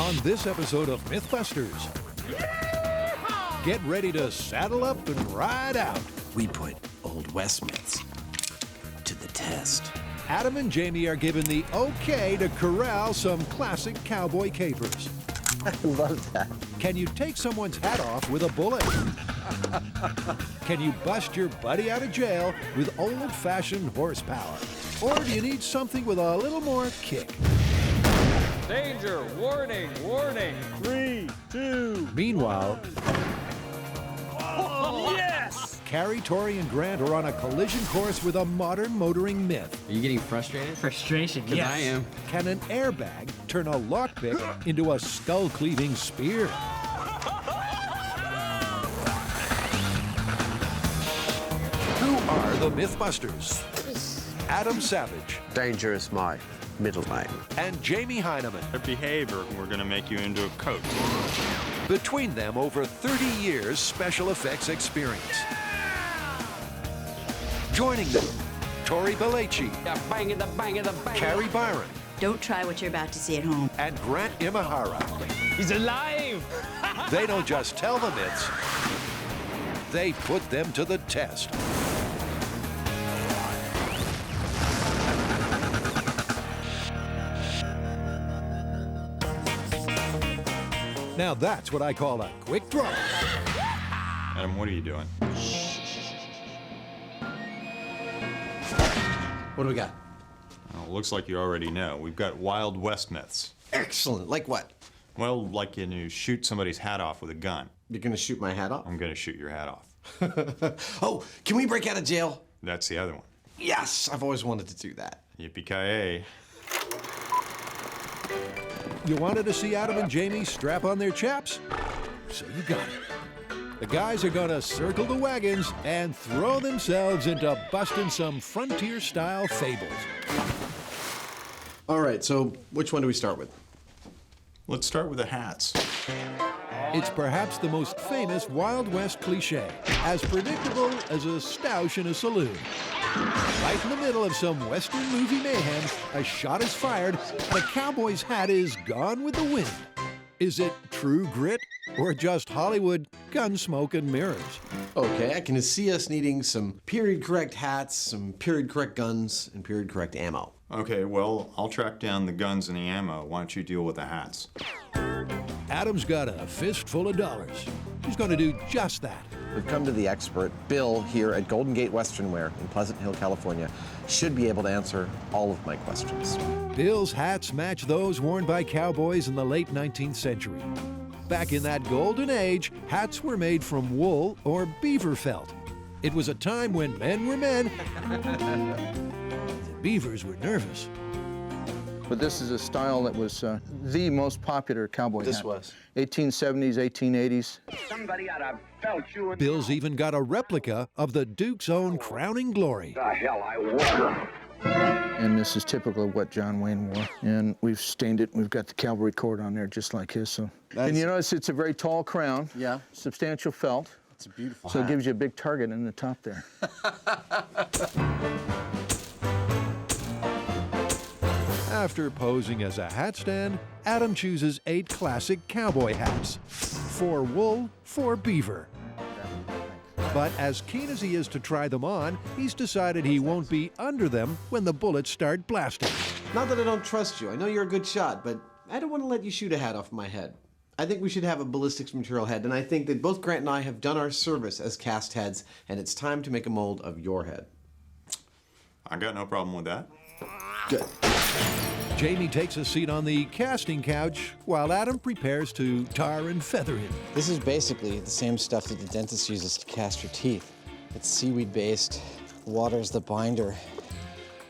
On this episode of MythBusters, get ready to saddle up and ride out. We put Old West myths to the test. Adam and Jamie are given the okay to corral some classic cowboy capers. I love that. Can you take someone's hat off with a bullet? Can you bust your buddy out of jail with old-fashioned horsepower? Or do you need something with a little more kick? Danger! Warning! Warning! 3, 2. Meanwhile, Yes! Carrie, Tori, and Grant are on a collision course with a modern motoring myth. Are you getting frustrated? Frustration, Because I am. Can an airbag turn a lockpick into a skull-cleaving spear? Who are the MythBusters? Adam Savage Danger is my middle name. and Jamie Heineman. Behave or we're gonna make you into a coat. Between them, over 30 years special effects experience. Joining them, Tori Belleci, Bang it, the bang it, the bang. Carrie Byron, Don't try what you're about to see at home. and Grant Imahara. He's alive! They don't just tell the myths, they put them to the test. Now that's what I call a quick draw. Adam, what are you doing? What do we got? Well, it looks like you already know. We've got Wild West myths. Excellent. Like what? Well, like you shoot somebody's hat off with a gun. You're gonna shoot my hat off? I'm gonna shoot your hat off. Oh, can we break out of jail? That's the other one. Yes, I've always wanted to do that. Yippee-ki-yay. You wanted to see Adam and Jamie strap on their chaps? So you got it. The guys are gonna circle the wagons and throw themselves into busting some frontier-style fables. All right, so which one do we start with? Let's start with the hats. It's perhaps the most famous Wild West cliche, as predictable as a stoush in a saloon. Right in the middle of some Western movie mayhem, a shot is fired and a cowboy's hat is gone with the wind. Is it true grit or just Hollywood gun smoke and mirrors? Okay, I can see us needing some period-correct hats, some period-correct guns, and period-correct ammo. Okay, well, I'll track down the guns and the ammo. Why don't you deal with the hats? Adam's got a fistful of dollars. He's going to do just that. We've come to the expert, Bill, here at Golden Gate Western Wear in Pleasant Hill, California. Should be able to answer all of my questions. Bill's hats match those worn by cowboys in the late 19th century. Back in that golden age, hats were made from wool or beaver felt. It was a time when men were men. The beavers were nervous. But this is a style that was the most popular cowboy hat. This was? 1870s, 1880s. Somebody ought to belt you in Bill's even got a replica of the Duke's own crowning glory. the hell I was. And this is typical of what John Wayne wore. And we've stained it. We've got the cavalry cord on there just like his. So. And you notice it's a very tall crown. Yeah. Substantial felt. It's a beautiful So hat. it gives you a big target in the top there. After posing as a hat stand, Adam chooses 8 classic cowboy hats. 4 wool, 4 beaver. But as keen as he is to try them on, he's decided he won't be under them when the bullets start blasting. Not that I don't trust you. I know you're a good shot, but I don't want to let you shoot a hat off my head. I think we should have a ballistics material head, and I think that both Grant and I have done our service as cast heads, and it's time to make a mold of your head. I got no problem with that. Good. Jamie takes a seat on the casting couch while Adam prepares to tar and feather him. This is basically the same stuff that the dentist uses to cast your teeth. It's seaweed-based. Water's the binder.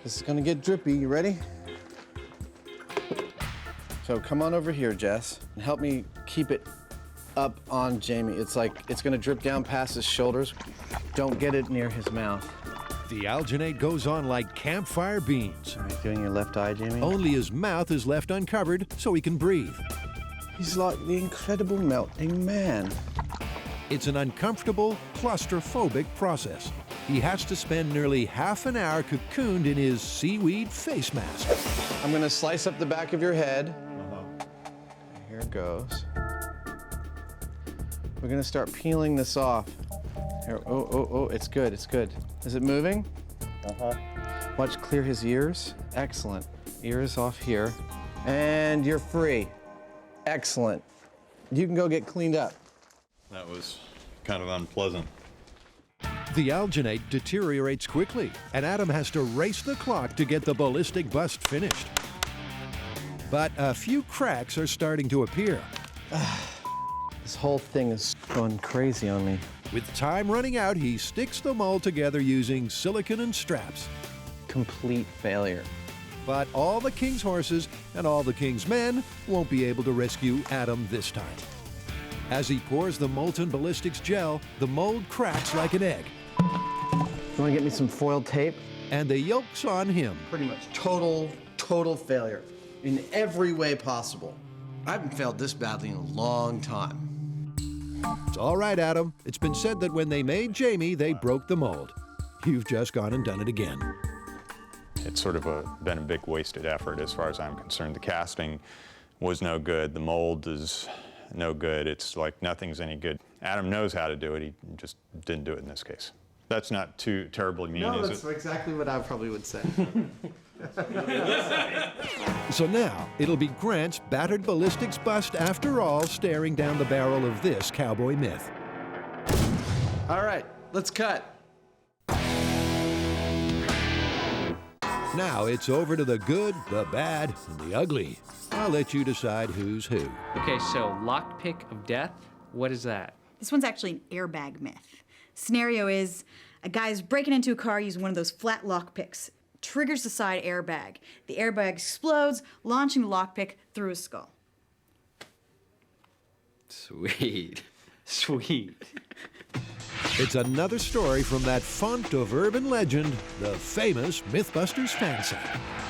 This is gonna get drippy. You ready? So come on over here, Jess, and help me keep it up on Jamie. It's like it's gonna drip down past his shoulders. Don't get it near his mouth. The alginate goes on like campfire beans. All right, doing your left eye, Jamie. Only his mouth is left uncovered so he can breathe. He's like the incredible melting man. It's an uncomfortable, claustrophobic process. He has to spend nearly half an hour cocooned in his seaweed face mask. I'm gonna slice up the back of your head. Here goes. We're gonna start peeling this off. Here, oh, it's good, it's good. Is it moving? Uh-huh. Watch, clear his ears. Excellent. Ears off here. And you're free. Excellent. You can go get cleaned up. That was kind of unpleasant. The alginate deteriorates quickly, and Adam has to race the clock to get the ballistic bust finished. But a few cracks are starting to appear. This whole thing is going crazy on me. With time running out, he sticks the mold together using silicone and straps. Complete failure. But all the king's horses and all the king's men won't be able to rescue Adam this time. As he pours the molten ballistics gel, the mold cracks like an egg. You wanna get me some foiled tape? And the yolk's on him. Pretty much total failure in every way possible. I haven't failed this badly in a long time. It's all right, Adam. It's been said that when they made Jamie, they broke the mold. You've just gone and done it again. It's sort of been a big wasted effort as far as I'm concerned. The casting was no good. The mold is no good. It's like nothing's any good. Adam knows how to do it. He just didn't do it in this case. That's not too terribly mean, No, is that's it? exactly what I probably would say. So now, it'll be Grant's battered ballistics bust after all staring down the barrel of this cowboy myth. All right, let's cut. Now it's over to the good, the bad, and the ugly. I'll let you decide who's who. Okay, so lockpick of death, what is that? This one's actually an airbag myth. Scenario is a guy's breaking into a car using one of those flat lockpicks. Triggers the side airbag. The airbag explodes, launching the lockpick through his skull. Sweet. Sweet. It's another story from that font of urban legend, the famous MythBusters fan site.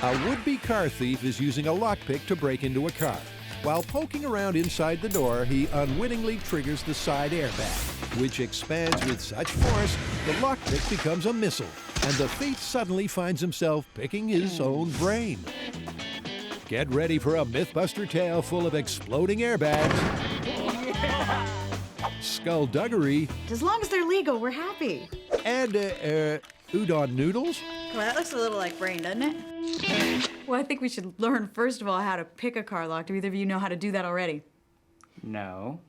A would-be car thief is using a lockpick to break into a car. While poking around inside the door, he unwittingly triggers the side airbag, which expands with such force, the lockpick becomes a missile, and the thief suddenly finds himself picking his own brain. Get ready for a MythBuster tale full of exploding airbags, skullduggery, As long as they're legal, we're happy. and udon noodles. Well, that looks a little like brain, doesn't it? Well, I think we should learn, first of all, how to pick a car lock. Do either of you know how to do that already? No.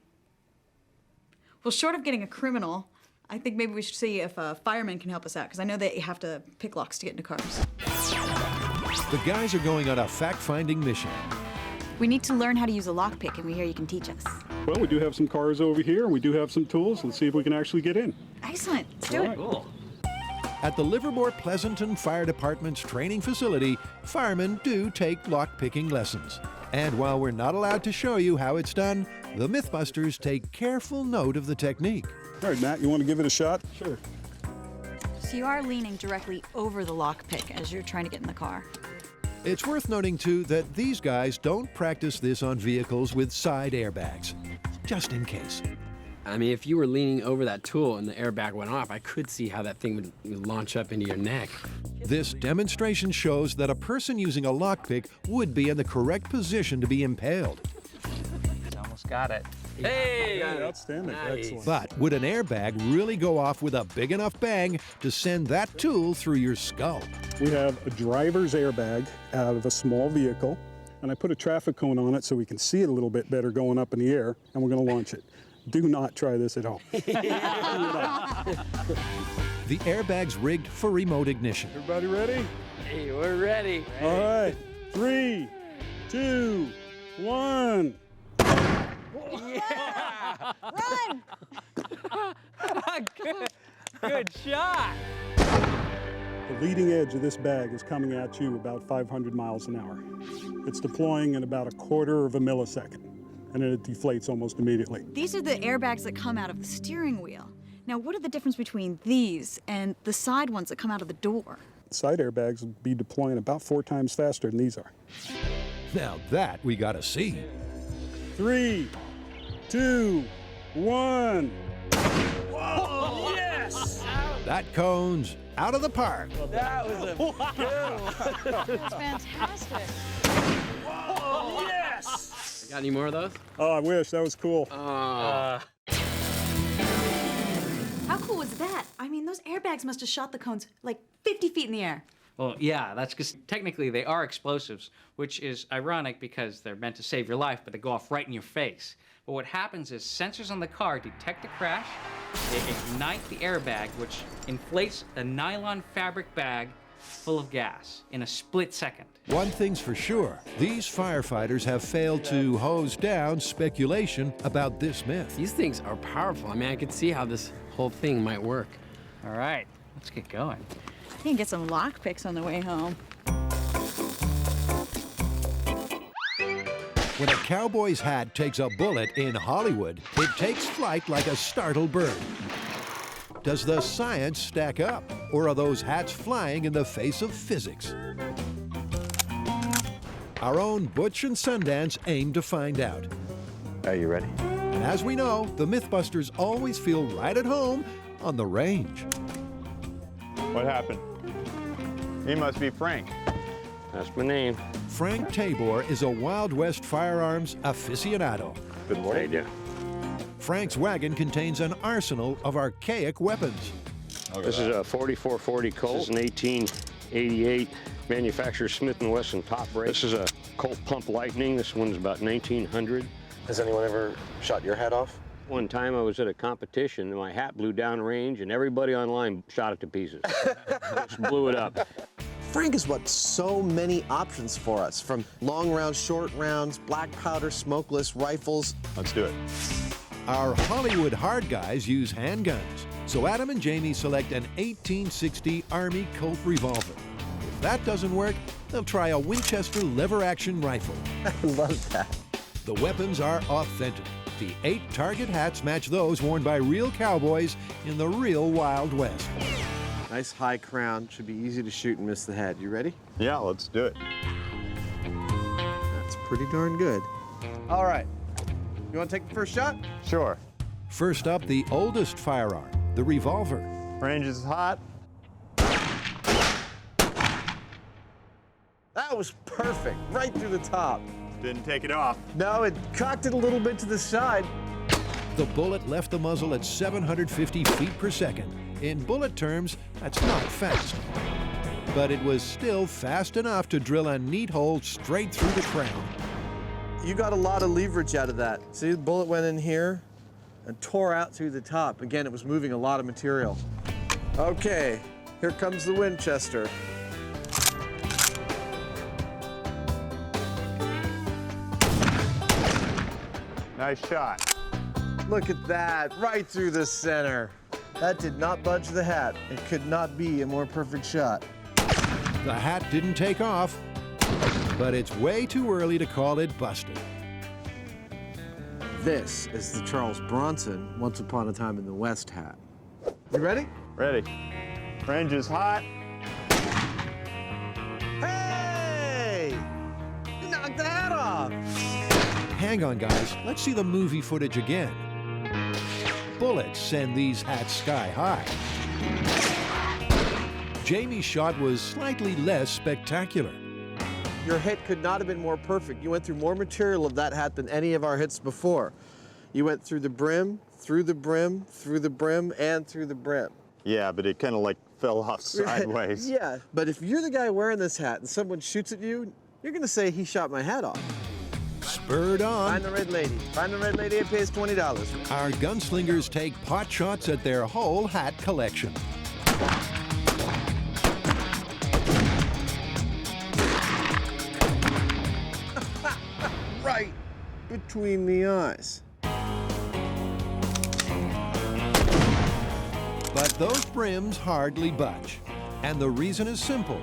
Well, short of getting a criminal, I think maybe we should see if a fireman can help us out, because I know they have to pick locks to get into cars. The guys are going on a fact-finding mission. We need to learn how to use a lockpick, and we hear you can teach us. Well, we do have some cars over here, and we do have some tools. Let's see if we can actually get in. Excellent. Let's do it. Cool. At the Livermore Pleasanton Fire Department's training facility, firemen do take lock-picking lessons. And while we're not allowed to show you how it's done, the MythBusters take careful note of the technique. All right, Matt, you want to give it a shot? Sure. So you are leaning directly over the lockpick as you're trying to get in the car. It's worth noting, too, that these guys don't practice this on vehicles with side airbags, just in case. I mean, if you were leaning over that tool and the airbag went off, I could see how that thing would launch up into your neck. This demonstration shows that a person using a lockpick would be in the correct position to be impaled. Almost got it. Hey! Outstanding. Nice. Excellent. But would an airbag really go off with a big enough bang to send that tool through your skull? We have a driver's airbag out of a small vehicle, and I put a traffic cone on it so we can see it a little bit better going up in the air, and we're going to launch it. Do not try this at home. The airbag's rigged for remote ignition. Everybody ready? Hey, we're ready. All right. 3, 2, 1. Run! Good shot. The leading edge of this bag is coming at you about 500 miles an hour. It's deploying in about a quarter of a millisecond, and then it deflates almost immediately. These are the airbags that come out of the steering wheel. Now, what are the difference between these and the side ones that come out of the door? Side airbags will be deploying about 4 times faster than these are. Now that we gotta see. 3, 2, 1. Oh, yes! That cone's out of the park. That was a good one. It's fantastic. Oh, yes! Got any more of those? Oh, I wish. That was cool. How cool was that? I mean, those airbags must have shot the cones like 50 feet in the air. Well, yeah, that's because technically they are explosives, which is ironic because they're meant to save your life, but they go off right in your face. But what happens is sensors on the car detect a crash, they ignite the airbag, which inflates a nylon fabric bag full of gas in a split second. One thing's for sure, these firefighters have failed to hose down speculation about this myth. These things are powerful. I mean, I could see how this whole thing might work. All right, let's get going. You can get some lockpicks on the way home. When a cowboy's hat takes a bullet in Hollywood, it takes flight like a startled bird. Does the science stack up, or are those hats flying in the face of physics? Our own Butch and Sundance aim to find out. Are you ready? And as we know, the MythBusters always feel right at home on the range. What happened? He must be Frank. That's my name. Frank Tabor is a Wild West firearms aficionado. Good morning. How you Frank's wagon contains an arsenal of archaic weapons. This is a 4440 Colt. This is an 1888 manufacturer Smith & Wesson top brace. This is a Colt Pump Lightning. This one's about 1900. Has anyone ever shot your hat off? One time I was at a competition and my hat blew down range and everybody online shot it to pieces. Just blew it up. Frank has bought so many options for us, from long rounds, short rounds, black powder, smokeless, rifles. Let's do it. Our Hollywood hard guys use handguns, so Adam and Jamie select an 1860 Army Colt revolver. If that doesn't work, they'll try a Winchester lever-action rifle. I love that. The weapons are authentic. The 8 target hats match those worn by real cowboys in the real Wild West. Nice high crown. Should be easy to shoot and miss the head. You ready? Yeah, let's do it. That's pretty darn good. All right. You want to take the first shot? Sure. First up, the oldest firearm, the revolver. Range is hot. That was perfect. Right through the top. Didn't take it off. No, it cocked it a little bit to the side. The bullet left the muzzle at 750 feet per second. In bullet terms, that's not fast. But it was still fast enough to drill a neat hole straight through the crown. You got a lot of leverage out of that. See, the bullet went in here and tore out through the top. Again, it was moving a lot of material. Okay, here comes the Winchester. Nice shot. Look at that, right through the center. That did not budge the hat. It could not be a more perfect shot. The hat didn't take off, but it's way too early to call it busted. This is the Charles Bronson Once Upon a Time in the West hat. You ready? Ready. Range is hot. Hey! You knocked the hat off! Hang on, guys. Let's see the movie footage again. Bullets send these hats sky high. Jamie's shot was slightly less spectacular. Your hit could not have been more perfect. You went through more material of that hat than any of our hits before. You went through the brim, through the brim, through the brim, and through the brim. Yeah, but it kind of like fell off sideways. Yeah, but if you're the guy wearing this hat and someone shoots at you, you're gonna say he shot my hat off. Spurred on, Find the red lady. Find the red lady, it pays $20. our gunslingers take pot shots at their whole hat collection. Right between the eyes. But those brims hardly budge. And the reason is simple.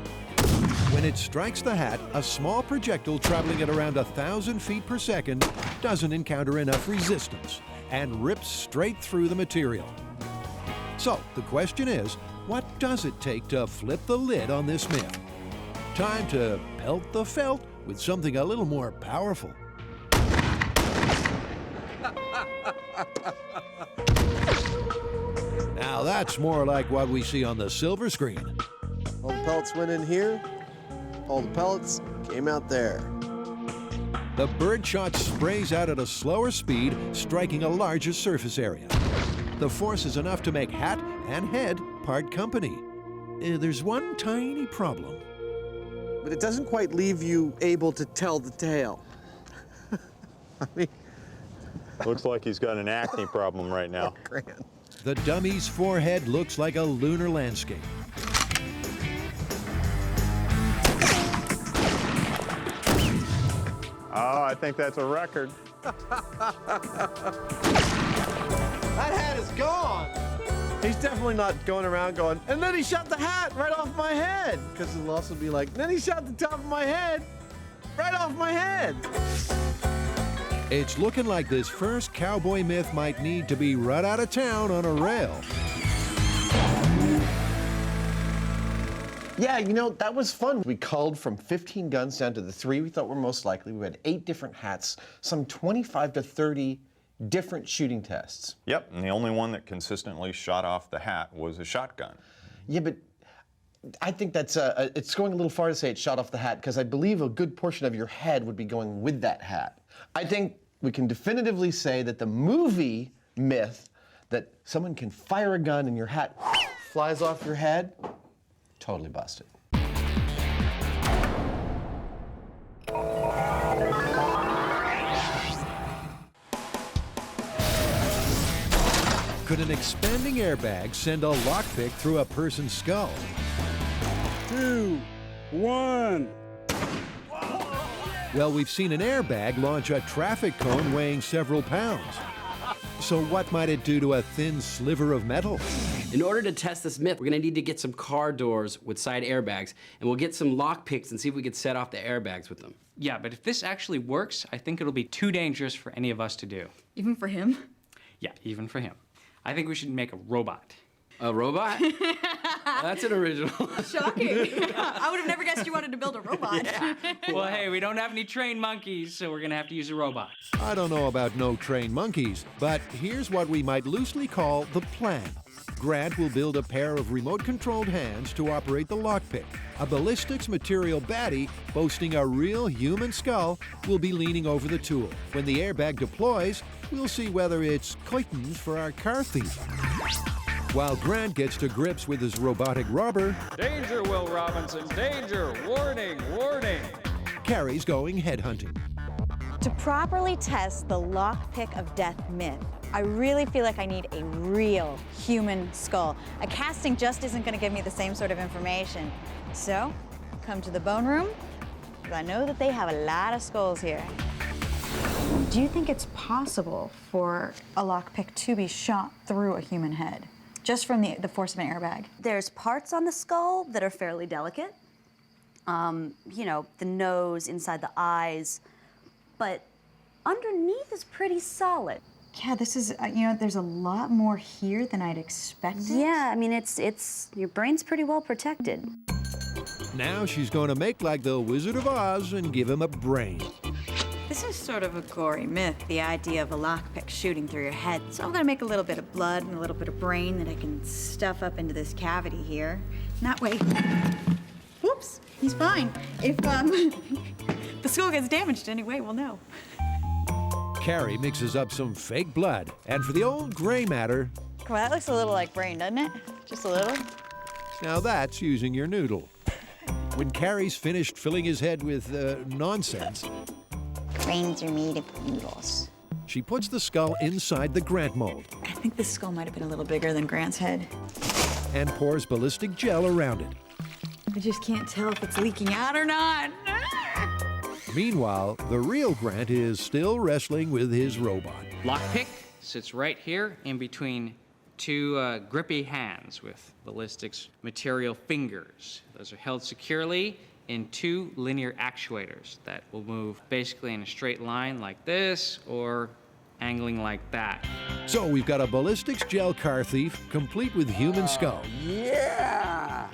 When it strikes the hat, a small projectile traveling at around 1,000 feet per second doesn't encounter enough resistance and rips straight through the material. So the question is, what does it take to flip the lid on this myth? Time to pelt the felt with something a little more powerful. Now that's more like what we see on the silver screen. All the pellets went in here. All the pellets came out there. The birdshot sprays out at a slower speed, striking a larger surface area. The force is enough to make hat and head part company. There's one tiny problem. But it doesn't quite leave you able to tell the tale. I mean... Looks like he's got an acne problem right now. Grant. The dummy's forehead looks like a lunar landscape. Oh, I think that's a record. That hat is gone. He's definitely not going around going, and then he shot the hat right off my head. Because it'll also be like, then he shot the top of my head right off my head. It's looking like this first cowboy myth might need to be run out of town on a rail. Yeah, you know, that was fun. We culled from 15 guns down to the 3 we thought were most likely. We had 8 different hats, some 25 to 30 different shooting tests. Yep, and the only one that consistently shot off the hat was a shotgun. Yeah, but I think that's it's going a little far to say it shot off the hat, because I believe a good portion of your head would be going with that hat. I think we can definitively say that the movie myth that someone can fire a gun and your hat flies off your head, totally busted. Could an expanding airbag send a lockpick through a person's skull? 2, 1. Well, we've seen an airbag launch a traffic cone weighing several pounds. So what might it do to a thin sliver of metal? In order to test this myth, we're gonna need to get some car doors with side airbags, and we'll get some lock picks and see if we can set off the airbags with them. Yeah, but if this actually works, I think it'll be too dangerous for any of us to do. Even for him? Yeah, even for him. I think we should make a robot. A robot? That's an original. Shocking. I would have never guessed you wanted to build a robot. Yeah. Well, hey, we don't have any trained monkeys, so we're gonna have to use a robot. I don't know about no trained monkeys, but here's what we might loosely call the plan. Grant will build a pair of remote-controlled hands to operate the lockpick. A ballistics material baddie boasting a real human skull will be leaning over the tool. When the airbag deploys, we'll see whether it's curtains for our car thief. While Grant gets to grips with his robotic robber, Danger, Will Robinson, danger! Warning, warning! Carrie's going headhunting. To properly test the lockpick of death myth, I really feel like I need a real human skull. A casting just isn't going to give me the same sort of information. So, come to the bone room, because I know that they have a lot of skulls here. Do you think it's possible for a lockpick to be shot through a human head, just from the force of an airbag? There's parts on the skull that are fairly delicate. You know, the nose, inside the eyes, but underneath is pretty solid. Yeah, this is, you know, there's a lot more here than I'd expected. Yeah, I mean, your brain's pretty well protected. Now she's going to make like the Wizard of Oz and give him a brain. This is sort of a gory myth, the idea of a lockpick shooting through your head. So I'm gonna make a little bit of blood and a little bit of brain that I can stuff up into this cavity here. And that way, whoops, he's fine. If the skull gets damaged anyway, we'll know. Carrie mixes up some fake blood, and for the old gray matter, Well, that looks a little like brain, doesn't it? Just a little. now that's using your noodle. When Carrie's finished filling his head with nonsense, Brains are made of noodles. she puts the skull inside the Grant mold I think this skull might have been a little bigger than Grant's head. and pours ballistic gel around it. I just can't tell if it's leaking out or not. Meanwhile, the real Grant is still wrestling with his robot. Lockpick sits right here in between two grippy hands with ballistics material fingers. Those are held securely in 2 linear actuators that will move basically in a straight line like this or angling like that. So we've got a ballistics gel car thief, complete with human skull. Yeah!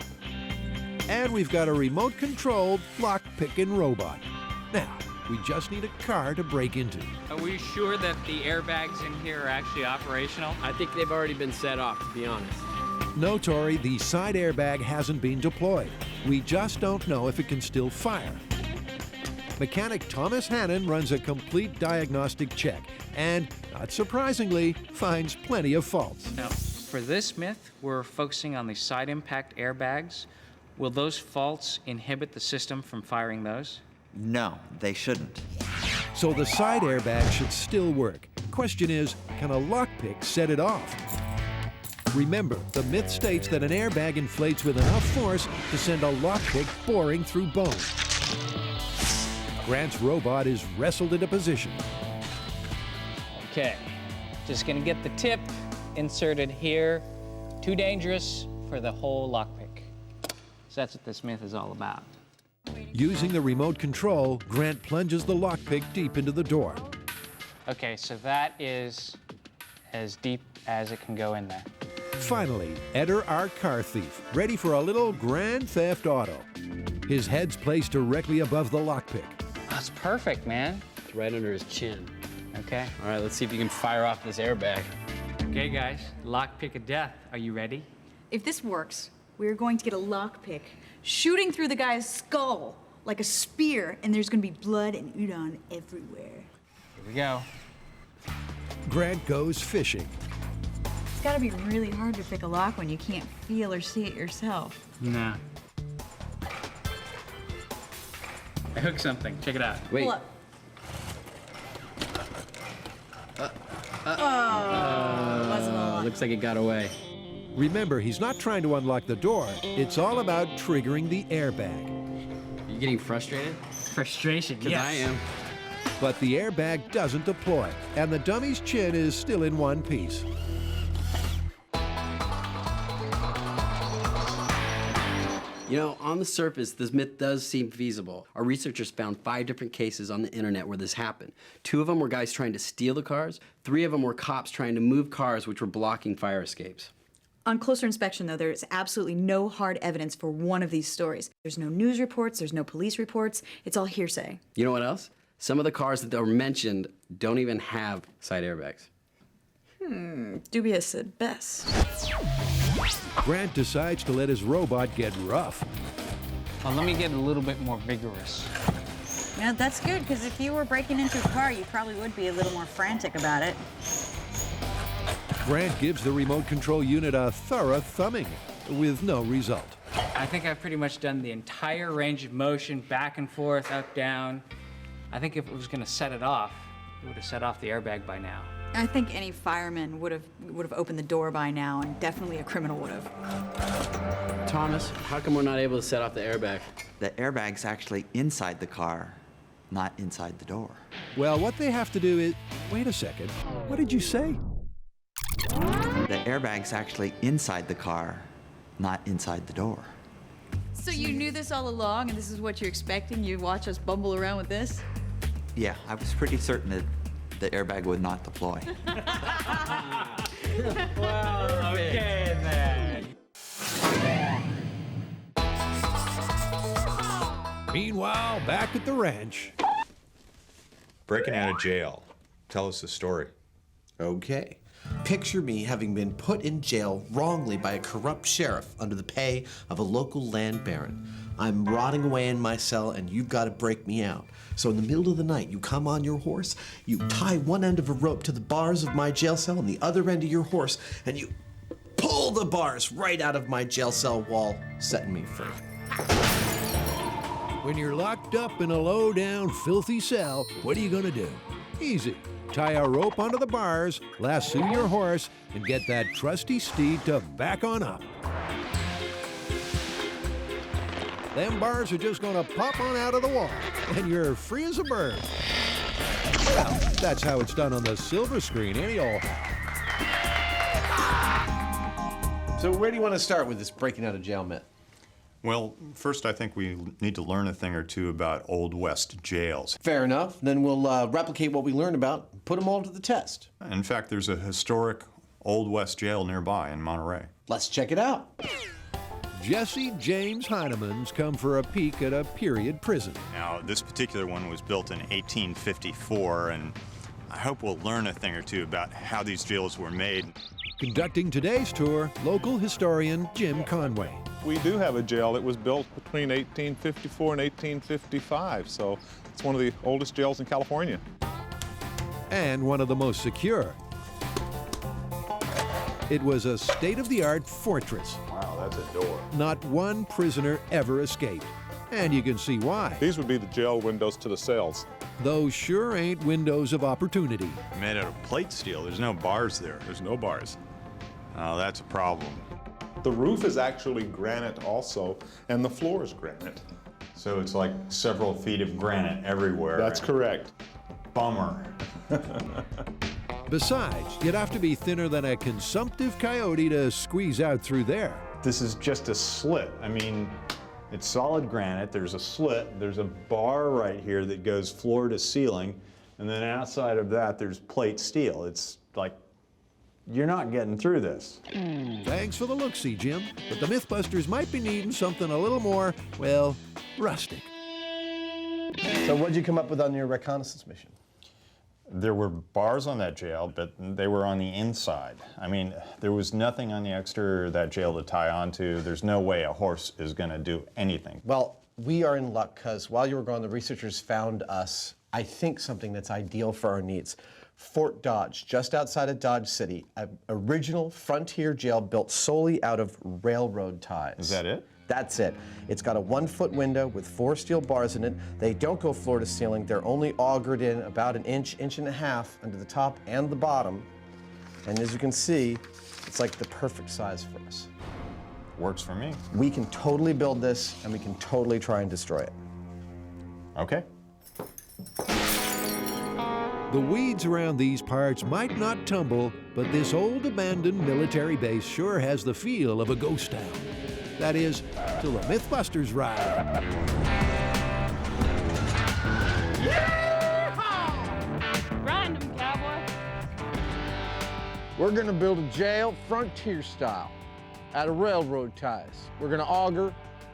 And we've got a remote-controlled lock-picking robot. Now, we just need a car to break into. Are we sure that the airbags in here are actually operational? I think they've already been set off, to be honest. No, Tori, the side airbag hasn't been deployed. We just don't know if it can still fire. Mechanic Thomas Hannon runs a complete diagnostic check and, not surprisingly, finds plenty of faults. Now, for this myth, we're focusing on the side impact airbags. Will those faults inhibit the system from firing those? No, they shouldn't. So the side airbag should still work. Question is, can a lockpick set it off? Remember, the myth states that an airbag inflates with enough force to send a lockpick boring through bone. Grant's robot is wrestled into position. Okay, just gonna get the tip inserted here. Too dangerous for the whole lockpick. So that's what this myth is all about. Using the remote control, Grant plunges the lockpick deep into the door. Okay, so that is as deep as it can go in there. Finally, Eder, our car thief, ready for a little grand theft auto. His head's placed directly above the lockpick. That's perfect, man. It's right under his chin. Okay. All right, let's see if you can fire off this airbag. Okay, guys, lockpick of death. Are you ready? If this works, we're going to get a lockpick shooting through the guy's skull like a spear, and there's going to be blood and udon everywhere. Here we go. Grant goes fishing. It's got to be really hard to pick a lock when you can't feel or see it yourself. Nah. I hooked something. Check it out. Wait. Wasn't a lock. Looks like it got away. Remember, he's not trying to unlock the door. It's all about triggering the airbag. You getting frustrated? Frustration, Because yes. I am. But the airbag doesn't deploy, and the dummy's chin is still in one piece. You know, on the surface, this myth does seem feasible. Our researchers found 5 different cases on the internet where this happened. 2 of them were guys trying to steal the cars. 3 of them were cops trying to move cars which were blocking fire escapes. On closer inspection, though, there's absolutely no hard evidence for one of these stories. There's no news reports, there's no police reports, it's all hearsay. You know what else? Some of the cars that were mentioned don't even have side airbags. Dubious at best. Grant decides to let his robot get rough. Well, let me get a little bit more vigorous. Yeah, that's good, because if you were breaking into a car, you probably would be a little more frantic about it. Grant gives the remote control unit a thorough thumbing, with no result. I think I've pretty much done the entire range of motion, back and forth, up, down. I think if it was gonna set it off, it would have set off the airbag by now. I think any fireman would have opened the door by now, and definitely a criminal would have. Thomas, how come we're not able to set off the airbag? The airbag's actually inside the car, not inside the door. Well, what they have to do is... Wait a second. What did you say? The airbag's actually inside the car, not inside the door. So you knew this all along, and this is what you're expecting? You watch us bumble around with this? Yeah, I was pretty certain that the airbag would not deploy. Well, okay then. Meanwhile, back at the ranch. Breaking out of jail. Tell us the story. Okay. Picture me having been put in jail wrongly by a corrupt sheriff under the pay of a local land baron. I'm rotting away in my cell, and you've got to break me out. So in the middle of the night, you come on your horse, you tie one end of a rope to the bars of my jail cell and the other end of your horse, and you pull the bars right out of my jail cell wall, setting me free. When you're locked up in a low-down, filthy cell, what are you gonna do? Easy. Tie a rope onto the bars, lasso your horse, and get that trusty steed to back on up. Them bars are just gonna pop on out of the wall, and you're free as a bird. Well, that's how it's done on the silver screen, anyhow. So where do you want to start with this breaking out of jail myth? Well, first I think we need to learn a thing or two about Old West jails. Fair enough. Then we'll replicate what we learned about, put them all to the test. In fact, there's a historic Old West jail nearby in Monterey. Let's check it out. Jesse James Heinemann's come for a peek at a period prison. Now, this particular one was built in 1854, and I hope we'll learn a thing or two about how these jails were made. Conducting today's tour, local historian Jim Conway. We do have a jail that was built between 1854 and 1855, so It's one of the oldest jails in California. And one of the most secure. It was a state-of-the-art fortress. Wow, that's a door. Not one prisoner ever escaped. And you can see why. These would be the jail windows to the cells. Those sure ain't windows of opportunity. Made out of plate steel. There's no bars there. There's no bars. Oh, that's a problem. The roof is actually granite also, and the floor is granite. So it's like several feet of granite everywhere. That's correct. Bummer. Besides, you'd have to be thinner than a consumptive coyote to squeeze out through there. This is just a slit. I mean, it's solid granite. There's a slit. There's a bar right here that goes floor to ceiling. And then outside of that, there's plate steel. It's like, you're not getting through this. Thanks for the look-see, Jim. But the MythBusters might be needing something a little more, well, rustic. So what'd you come up with on your reconnaissance mission? There were bars on that jail, but they were on the inside. I mean, there was nothing on the exterior of that jail to tie onto. There's no way a horse is going to do anything. Well, we are in luck because while you were gone, the researchers found us, I think, something that's ideal for our needs. Fort Dodge, just outside of Dodge City, an original frontier jail built solely out of railroad ties. Is that it? That's it. It's got a 1-foot window with 4 steel bars in it. They don't go floor to ceiling. They're only augured in about an inch, inch and a half under the top and the bottom. And as you can see, it's like the perfect size for us. Works for me. We can totally build this, and we can totally try and destroy it. Okay. The weeds around these parts might not tumble, but this old abandoned military base sure has the feel of a ghost town. That is, till the MythBusters ride. Yeehaw! Grind 'em, cowboy. We're gonna build a jail frontier style out of railroad ties. We're gonna auger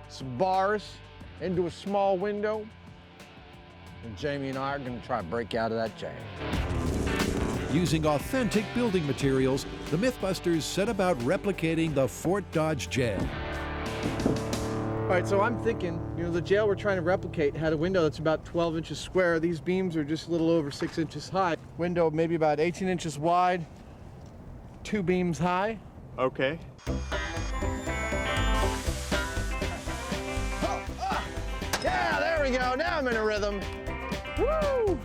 some bars into a small window, and Jamie and I are gonna try to break out of that jail. Using authentic building materials, the MythBusters set about replicating the Fort Dodge jail. All right, so I'm thinking, the jail we're trying to replicate had a window that's about 12 inches square. These beams are just a little over 6 inches high. Window maybe about 18 inches wide, 2 beams high. Okay. Yeah, there we go. Now I'm in a rhythm. Woo!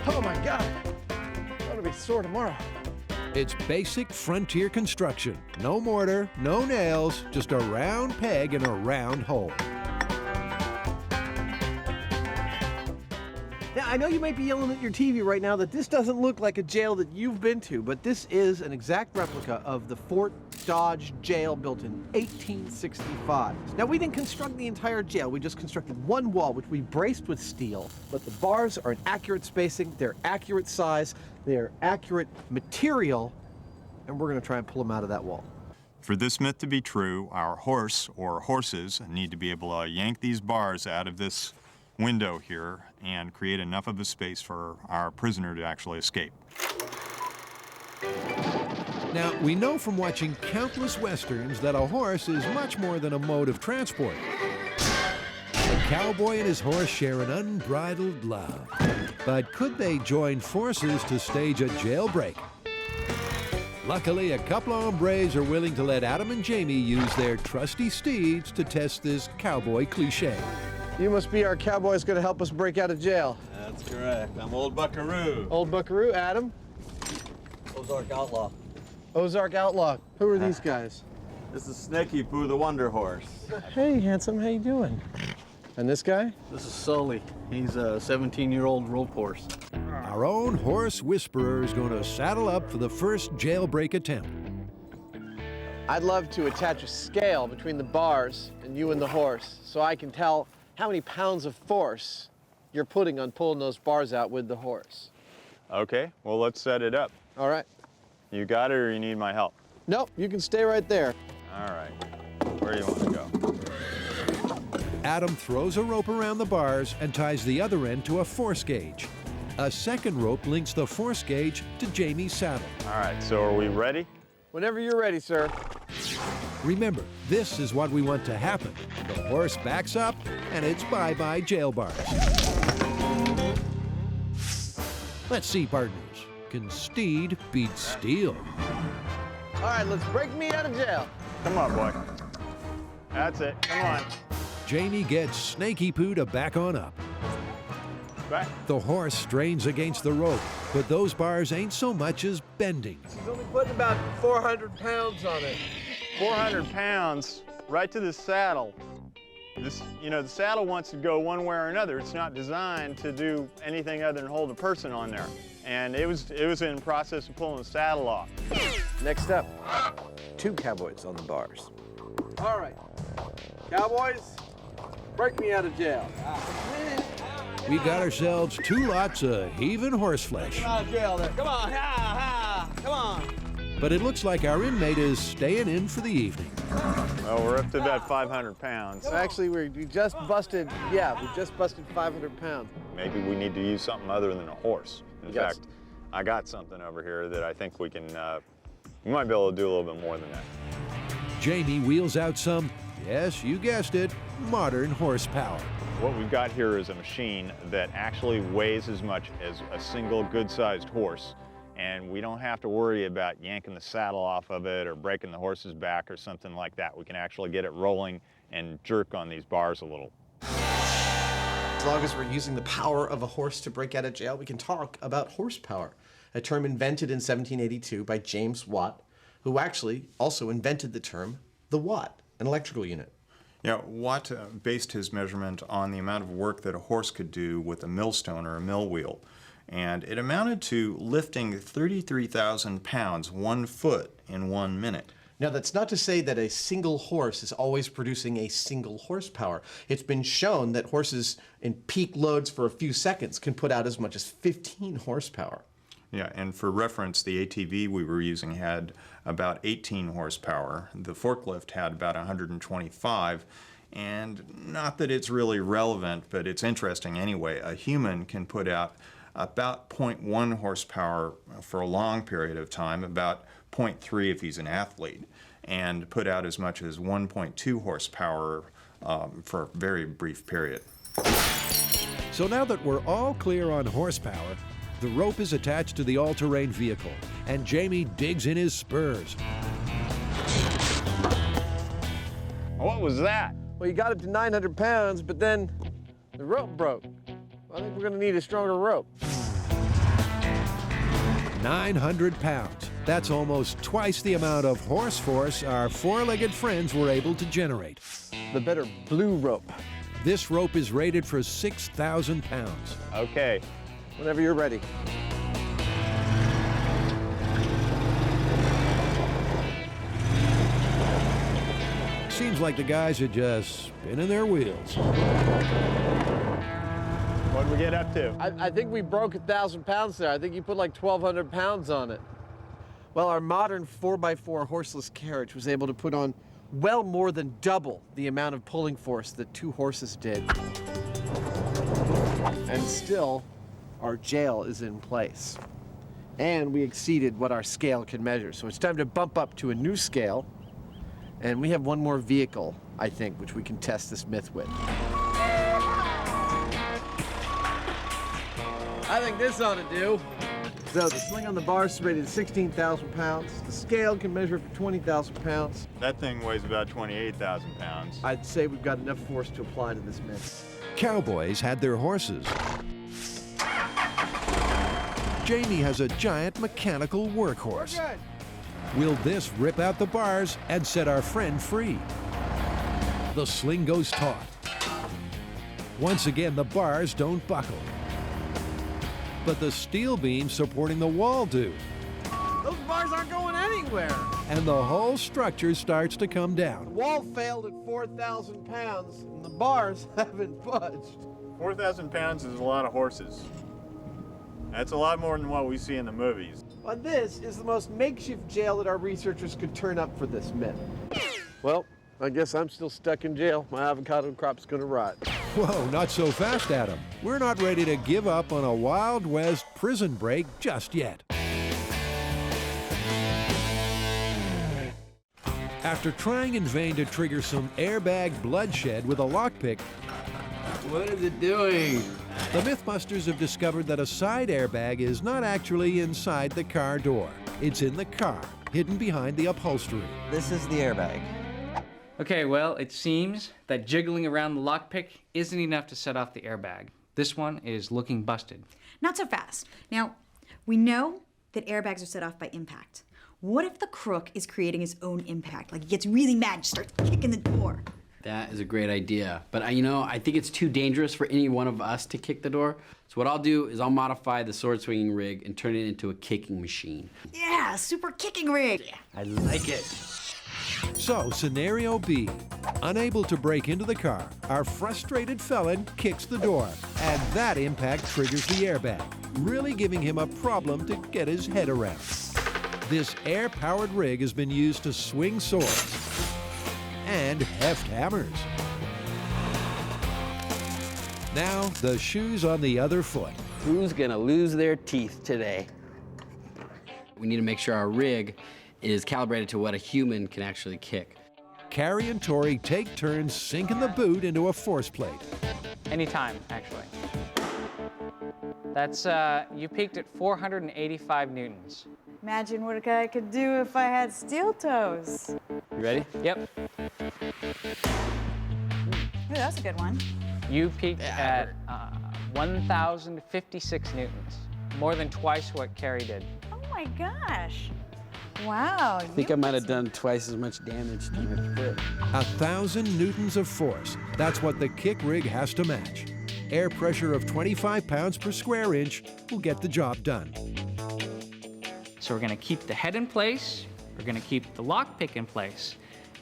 Oh my God. I'm gonna be sore tomorrow. It's basic frontier construction. No mortar, no nails, just a round peg and a round hole. Now, I know you might be yelling at your TV right now that this doesn't look like a jail that you've been to, but this is an exact replica of the Fort Dodge jail built in 1865. Now, we didn't construct the entire jail. We just constructed one wall, which we braced with steel, but the bars are an accurate spacing, they're accurate size, they're accurate material, and we're gonna try and pull them out of that wall. For this myth to be true, our horse or horses need to be able to yank these bars out of this window here and create enough of a space for our prisoner to actually escape. Now, we know from watching countless westerns that a horse is much more than a mode of transport. The cowboy and his horse share an unbridled love. But could they join forces to stage a jailbreak? Luckily, a couple of hombres are willing to let Adam and Jamie use their trusty steeds to test this cowboy cliche. You must be our cowboy that's gonna help us break out of jail. That's correct. I'm Old Buckaroo. Old Buckaroo, Adam? Ozark Outlaw. Ozark Outlaw. Who are these guys? This is Snaky Poo, the Wonder Horse. Hey, handsome, how you doing? And this guy? This is Sully. He's a 17-year-old rope horse. Our own horse whisperer is going to saddle up for the first jailbreak attempt. I'd love to attach a scale between the bars and you and the horse so I can tell how many pounds of force you're putting on pulling those bars out with the horse. Okay, well, let's set it up. All right. You got it, or you need my help? Nope, you can stay right there. All right. Where do you want to go? Adam throws a rope around the bars and ties the other end to a force gauge. A second rope links the force gauge to Jamie's saddle. All right, so are we ready? Whenever you're ready, sir. Remember, this is what we want to happen. The horse backs up, and it's bye-bye jail bars. Let's see, partners. Can steed beat steel? All right, let's break me out of jail. Come on, boy. That's it. Come on. Jamie gets Snaky Poo to back on up. Back. The horse strains against the rope, but those bars ain't so much as bending. She's only putting about 400 pounds on it. 400 pounds right to the saddle. This, the saddle wants to go one way or another. It's not designed to do anything other than hold a person on there. And it was in the process of pulling the saddle off. Next up, 2 cowboys on the bars. All right, cowboys, break me out of jail. We got ourselves 2 lots of heaving horse flesh. Get out of jail there. Come on, come on. But it looks like our inmate is staying in for the evening. Well, we're up to about 500 pounds. Actually, we just busted 500 pounds. Maybe we need to use something other than a horse. In Yes. fact, I got something over here that I think we can, we might be able to do a little bit more than that. Jamie wheels out some, yes, you guessed it, modern horsepower. What we've got here is a machine that actually weighs as much as a single good-sized horse, and we don't have to worry about yanking the saddle off of it or breaking the horse's back or something like that. We can actually get it rolling and jerk on these bars a little. As long as we're using the power of a horse to break out of jail, we can talk about horsepower, a term invented in 1782 by James Watt, who actually also invented the term the watt, an electrical unit. Yeah, Watt based his measurement on the amount of work that a horse could do with a millstone or a mill wheel. And it amounted to lifting 33,000 pounds 1 foot in 1 minute. Now, that's not to say that a single horse is always producing a single horsepower. It's been shown that horses in peak loads for a few seconds can put out as much as 15 horsepower. Yeah, and for reference, the ATV we were using had about 18 horsepower. The forklift had about 125. And not that it's really relevant, but it's interesting anyway. A human can put out about 0.1 horsepower for a long period of time, about 0.3 if he's an athlete, and put out as much as 1.2 horsepower for a very brief period. So now that we're all clear on horsepower, the rope is attached to the all-terrain vehicle, and Jamie digs in his spurs. What was that? Well, you got up to 900 pounds, but then the rope broke. I think we're gonna need a stronger rope. 900 pounds. That's almost twice the amount of horse force our 4-legged friends were able to generate. The better blue rope. This rope is rated for 6,000 pounds. Okay. Whenever you're ready. Seems like the guys are just spinning their wheels. What did we get up to? I think we broke 1,000 pounds there. I think you put like 1,200 pounds on it. Well, our modern 4x4 horseless carriage was able to put on well more than double the amount of pulling force that 2 horses did. And still, our jail is in place. And we exceeded what our scale can measure. So it's time to bump up to a new scale. And we have one more vehicle, I think, which we can test this myth with. I think this ought to do. So the sling on the bar is rated 16,000 pounds. The scale can measure for 20,000 pounds. That thing weighs about 28,000 pounds. I'd say we've got enough force to apply to this myth. Cowboys had their horses. Jamie has a giant mechanical workhorse. Will this rip out the bars and set our friend free? The sling goes taut. Once again, the bars don't buckle. But the steel beams supporting the wall do. Those bars aren't going anywhere. And the whole structure starts to come The down. wall failed at 4,000 pounds, and the bars haven't budged. 4,000 pounds is a lot of horses. That's a lot more than what we see in the movies. Well, this is the most makeshift jail that our researchers could turn up for this myth. Well, I guess I'm still stuck in jail. My avocado crop's gonna rot. Whoa, not so fast, Adam. We're not ready to give up on a Wild West prison break just yet. After trying in vain to trigger some airbag bloodshed with a lockpick, What is it doing? The MythBusters have discovered that a side airbag is not actually inside the car door. It's in the car, hidden behind the upholstery. This is the airbag. Okay, well, it seems that jiggling around the lockpick isn't enough to set off the airbag. This one is looking busted. Not so fast. Now, we know that airbags are set off by impact. What if the crook is creating his own impact? Like he gets really mad and starts kicking the door. That is a great idea. But I think it's too dangerous for any one of us to kick the door. So what I'll do is I'll modify the sword swinging rig and turn it into a kicking machine. Yeah, super kicking rig. I like it. So, scenario B. Unable to break into the car, our frustrated felon kicks the door, and that impact triggers the airbag, really giving him a problem to get his head around. This air-powered rig has been used to swing swords and heft hammers. Now, the shoe's on the other foot. Who's gonna lose their teeth today? We need to make sure our rig is calibrated to what a human can actually kick. Carrie and Tori take turns sinking the boot into a force plate. Anytime, actually. That's, you peaked at 485 newtons. Imagine what a guy could do if I had steel toes. You ready? Yep. Ooh, that's a good one. You peaked at 1,056 newtons, more than twice what Carrie did. Oh my gosh. Wow. I think I might have done twice as much damage to my foot. 1,000 newtons of force. That's what the kick rig has to match. Air pressure of 25 pounds per square inch will get the job done. So we're gonna keep the head in place, we're gonna keep the lockpick in place,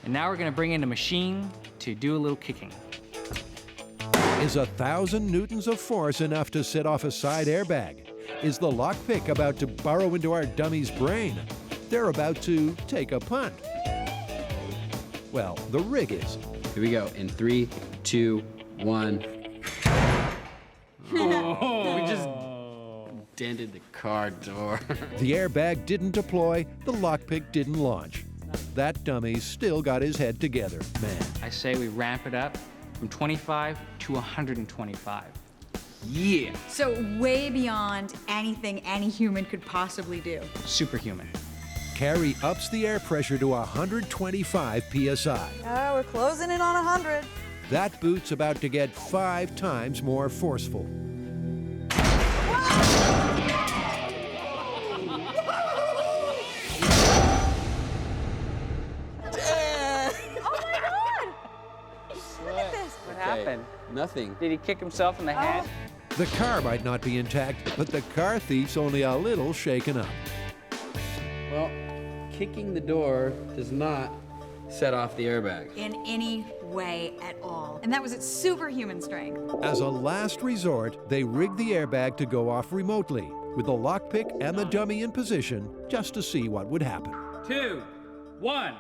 and now we're gonna bring in a machine to do a little kicking. Is 1,000 newtons of force enough to set off a side airbag? Is the lockpick about to burrow into our dummy's brain? They're about to take a punt. Well, the rig is. Here we go, in 3, 2, 1. Oh, we just dented the car door. The airbag didn't deploy, the lockpick didn't launch. That dummy's still got his head together, man. I say we ramp it up from 25 to 125. Yeah. So way beyond anything any human could possibly do. Superhuman. Carrie ups the air pressure to 125 psi. Oh, we're closing in on 100. That boot's about to get 5 times more forceful. What happened? Nothing. Did he kick himself in the head? The car might not be intact, but the car thief's only a little shaken up. Well, kicking the door does not set off the airbag. In any way at all. And that was its superhuman strength. As a last resort, they rigged the airbag to go off remotely, with the lockpick and the dummy in position, just to see what would happen. 2, 1.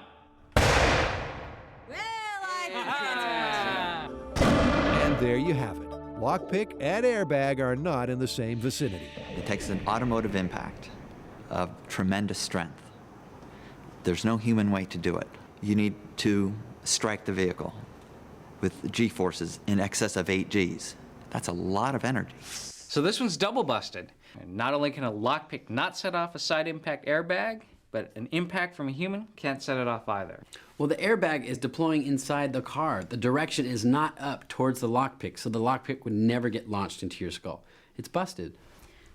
And there you have it. Lockpick and airbag are not in the same vicinity. It takes an automotive impact of tremendous strength. There's no human way to do it. You need to strike the vehicle with G-forces in excess of 8 Gs. That's a lot of energy. So this one's double busted. And not only can a lockpick not set off a side impact airbag, but an impact from a human can't set it off either. Well, the airbag is deploying inside the car. The direction is not up towards the lockpick, so the lockpick would never get launched into your skull. It's busted.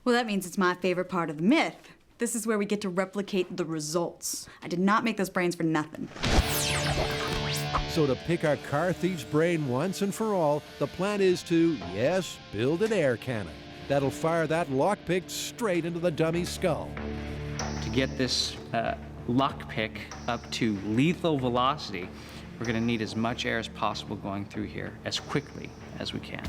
Well, that means it's my favorite part of the myth. This is where we get to replicate the results. I did not make those brains for nothing. So to pick our car thief's brain once and for all, the plan is to, yes, build an air cannon that'll fire that lockpick straight into the dummy's skull. To get this lockpick up to lethal velocity, we're gonna need as much air as possible going through here as quickly as we can.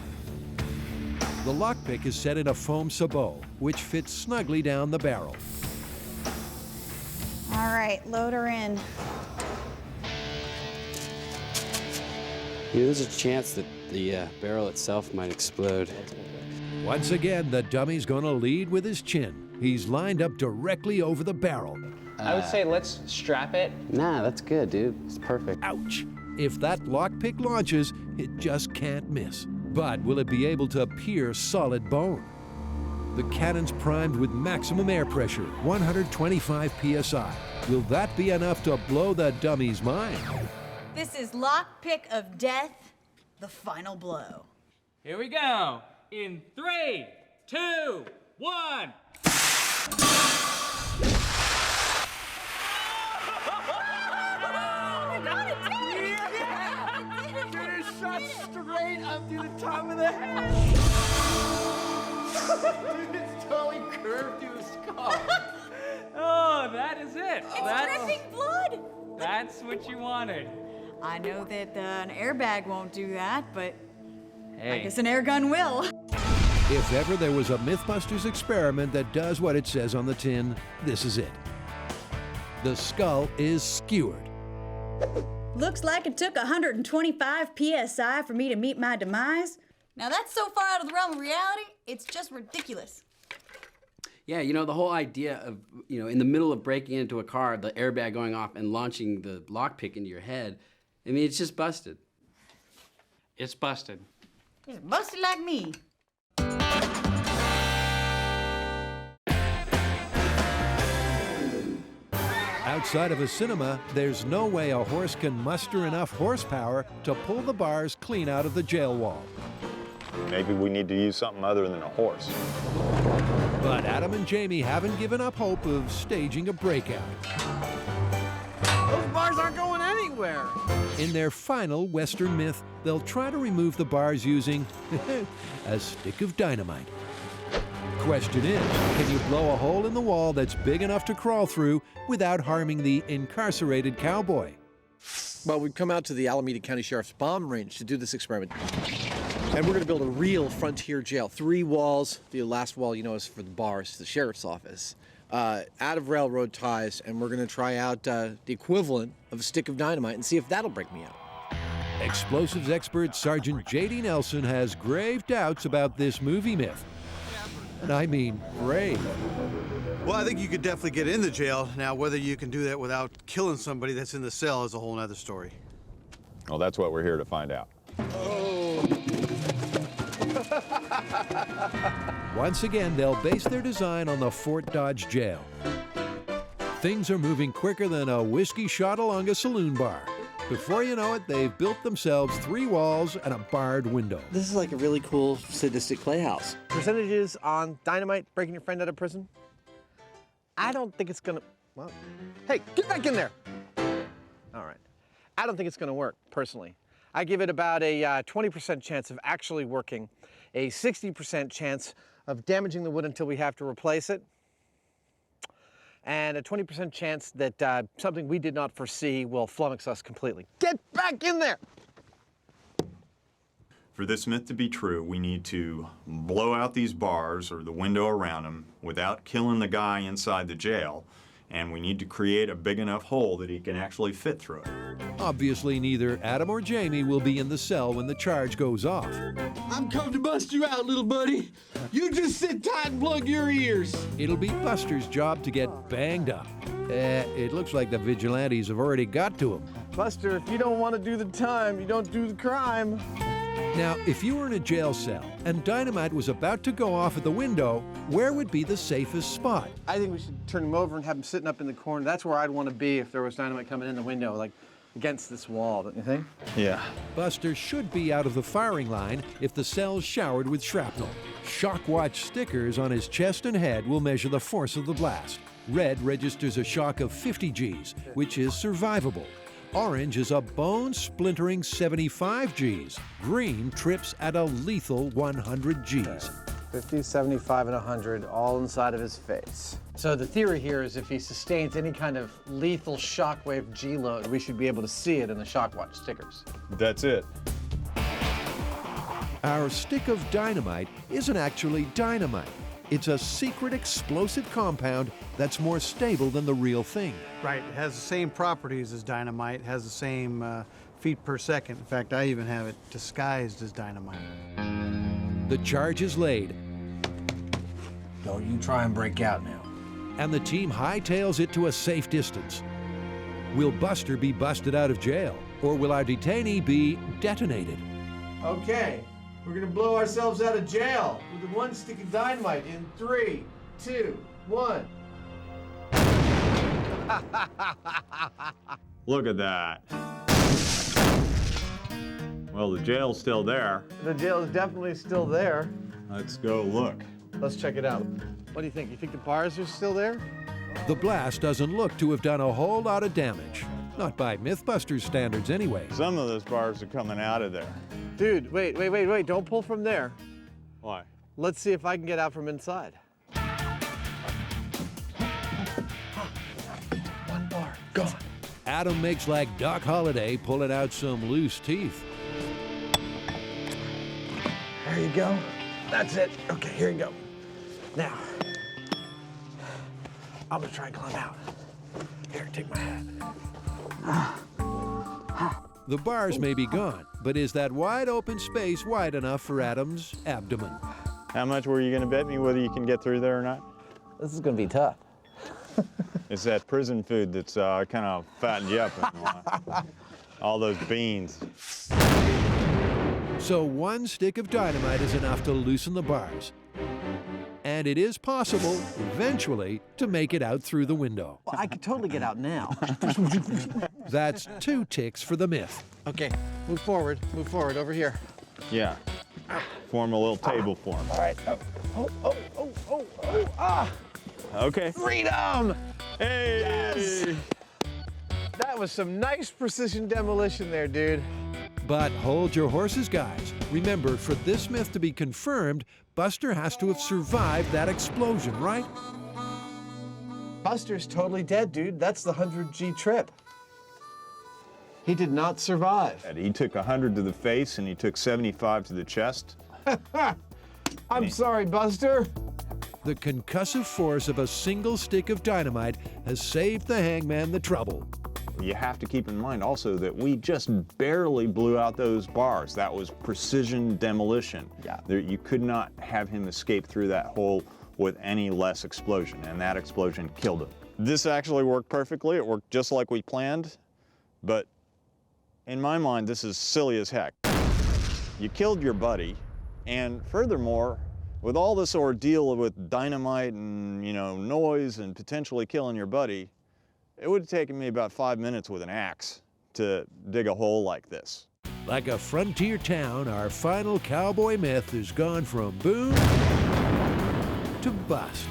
The lockpick is set in a foam sabot, which fits snugly down the barrel. All right, load her in. There's a chance that the barrel itself might explode. Once again, the dummy's gonna lead with his chin. He's lined up directly over the barrel. I would say let's strap it. Nah, that's good, dude. It's perfect. Ouch! If that lockpick launches, it just can't miss. But will it be able to pierce solid bone? The cannon's primed with maximum air pressure, 125 psi. Will that be enough to blow the dummy's mind? This is Lockpick of Death, the final blow. Here we go. In 3, 2, 1. Straight up through the top of the head. Dude, it's totally curved through his skull. Oh, that is it. It's dripping blood. That's what you wanted. I know that an airbag won't do that, but I Hey. guess an air gun will. If ever there was a MythBusters experiment that does what it says on the tin, this is it. The skull is skewered. Looks like it took 125 psi for me to meet my demise. Now that's so far out of the realm of reality, it's just ridiculous. Yeah, you know, the whole idea of, you know, in the middle of breaking into a car, the airbag going off and launching the lockpick into your head, I mean, it's just busted. It's busted. It's busted like me. Outside of a cinema, there's no way a horse can muster enough horsepower to pull the bars clean out of the jail wall. Maybe we need to use something other than a horse. But Adam and Jamie haven't given up hope of staging a breakout. Those bars aren't going anywhere. In their final Western myth, they'll try to remove the bars using a stick of dynamite. Question is, can you blow a hole in the wall that's big enough to crawl through without harming the incarcerated cowboy? Well, we've come out to the Alameda County Sheriff's bomb range to do this experiment. And we're going to build a real frontier jail. 3 walls. The last wall, you know, is for the bars, the sheriff's office. Out of railroad ties, and we're going to try out the equivalent of a stick of dynamite and see if that'll break me out. Explosives expert Sergeant J.D. Nelson has grave doubts about this movie myth. And I mean grave. Well, I think you could definitely get in the jail. Now, whether you can do that without killing somebody that's in the cell is a whole other story. Well, that's what we're here to find out. Once again, they'll base their design on the Fort Dodge jail. Things are moving quicker than a whiskey shot along a saloon bar. Before you know it, they've built themselves 3 walls and a barred window. This is like a really cool sadistic playhouse. Percentages on dynamite breaking your friend out of prison? I don't think it's gonna, well, hey, get back in there. All right. I don't think it's gonna work, personally. I give it about a 20% chance of actually working, a 60% chance of damaging the wood until we have to replace it, and a 20% chance that something we did not foresee will flummox us completely. Get back in there! For this myth to be true, we need to blow out these bars or the window around them without killing the guy inside the jail, and we need to create a big enough hole that he can actually fit through it. Obviously, neither Adam or Jamie will be in the cell when the charge goes off. I'm come to bust you out, little buddy. You just sit tight and plug your ears. It'll be Buster's job to get banged up. It looks like the vigilantes have already got to him. Buster, if you don't want to do the time, you don't do the crime. Now, if you were in a jail cell and dynamite was about to go off at the window, where would be the safest spot? I think we should turn him over and have him sitting up in the corner. That's where I'd want to be if there was dynamite coming in the window, like against this wall, don't you think? Yeah. Buster should be out of the firing line if the cell's showered with shrapnel. Shock watch stickers on his chest and head will measure the force of the blast. Red registers a shock of 50 Gs, which is survivable. Orange is a bone-splintering 75 Gs. Green trips at a lethal 100 Gs. 50, 75, and 100, all inside of his face. So the theory here is if he sustains any kind of lethal shockwave G load, we should be able to see it in the shock watch stickers. That's it. Our stick of dynamite isn't actually dynamite. It's a secret explosive compound that's more stable than the real thing. Right, it has the same properties as dynamite, it has the same feet per second. In fact, I even have it disguised as dynamite. The charge is laid. Don't you try and break out now. And the team hightails it to a safe distance. Will Buster be busted out of jail, or will our detainee be detonated? Okay, We're gonna blow ourselves out of jail with one stick of dynamite in 3, 2, 1. Look at that. Well, the jail's still there. The jail is definitely still there. Let's go look. Let's check it out. What do you think? You think the bars are still there? The blast doesn't look to have done a whole lot of damage. Not by MythBusters standards, anyway. Some of those bars are coming out of there. Dude, wait. Don't pull from there. Why? Let's see if I can get out from inside. One bar, gone. Adam makes like Doc Holliday pulling out some loose teeth. There you go. That's it. Okay, here you go. Now, I'm gonna try and climb out. Here, take my hat. The bars may be gone, but is that wide open space wide enough for Adam's abdomen? How much were you going to bet me whether you can get through there or not? This is gonna be tough. It's that prison food that's kind of fattened you up. All those beans. So one stick of dynamite is enough to loosen the bars. And it is possible, eventually, to make it out through the window. Well, I could totally get out now. That's 2 ticks for the myth. Okay, move forward over here. Yeah. Form a little table for him. All right. Ah! Okay. Freedom! Hey! Yes! That was some nice precision demolition there, dude. But hold your horses, guys. Remember, for this myth to be confirmed, Buster has to have survived that explosion, right? Buster's totally dead, dude. That's the 100G trip. He did not survive. He took 100 to the face and he took 75 to the chest. I'm sorry, Buster. The concussive force of a single stick of dynamite has saved the hangman the trouble. You have to keep in mind also that we just barely blew out those bars. That was precision demolition. Yeah. You could not have him escape through that hole with any less explosion, and that explosion killed him. This actually worked perfectly. It worked just like we planned, but in my mind, this is silly as heck. You killed your buddy, and furthermore, with all this ordeal with dynamite and, noise and potentially killing your buddy, it would have taken me about 5 minutes with an axe to dig a hole like this. Like a frontier town, our final cowboy myth has gone from boom to bust.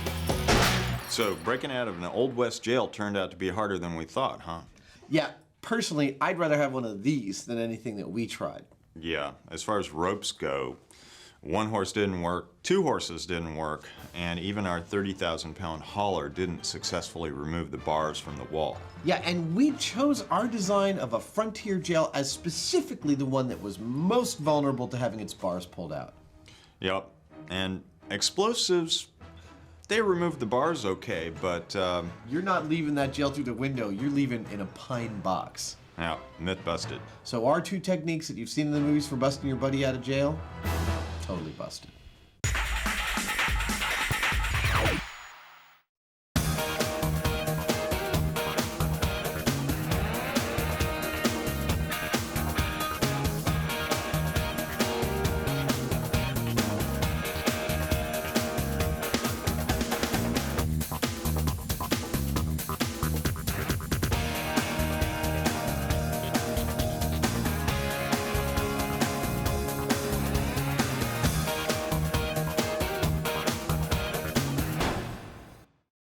So breaking out of an Old West jail turned out to be harder than we thought, huh? Yeah, personally, I'd rather have one of these than anything that we tried. Yeah, as far as ropes go, 1 horse didn't work, 2 horses didn't work, and even our 30,000-pound hauler didn't successfully remove the bars from the wall. Yeah, and we chose our design of a frontier jail as specifically the one that was most vulnerable to having its bars pulled out. Yep, and explosives, they removed the bars okay, but... You're not leaving that jail through the window, you're leaving in a pine box. Yeah, myth busted. So our 2 techniques that you've seen in the movies for busting your buddy out of jail, totally busted.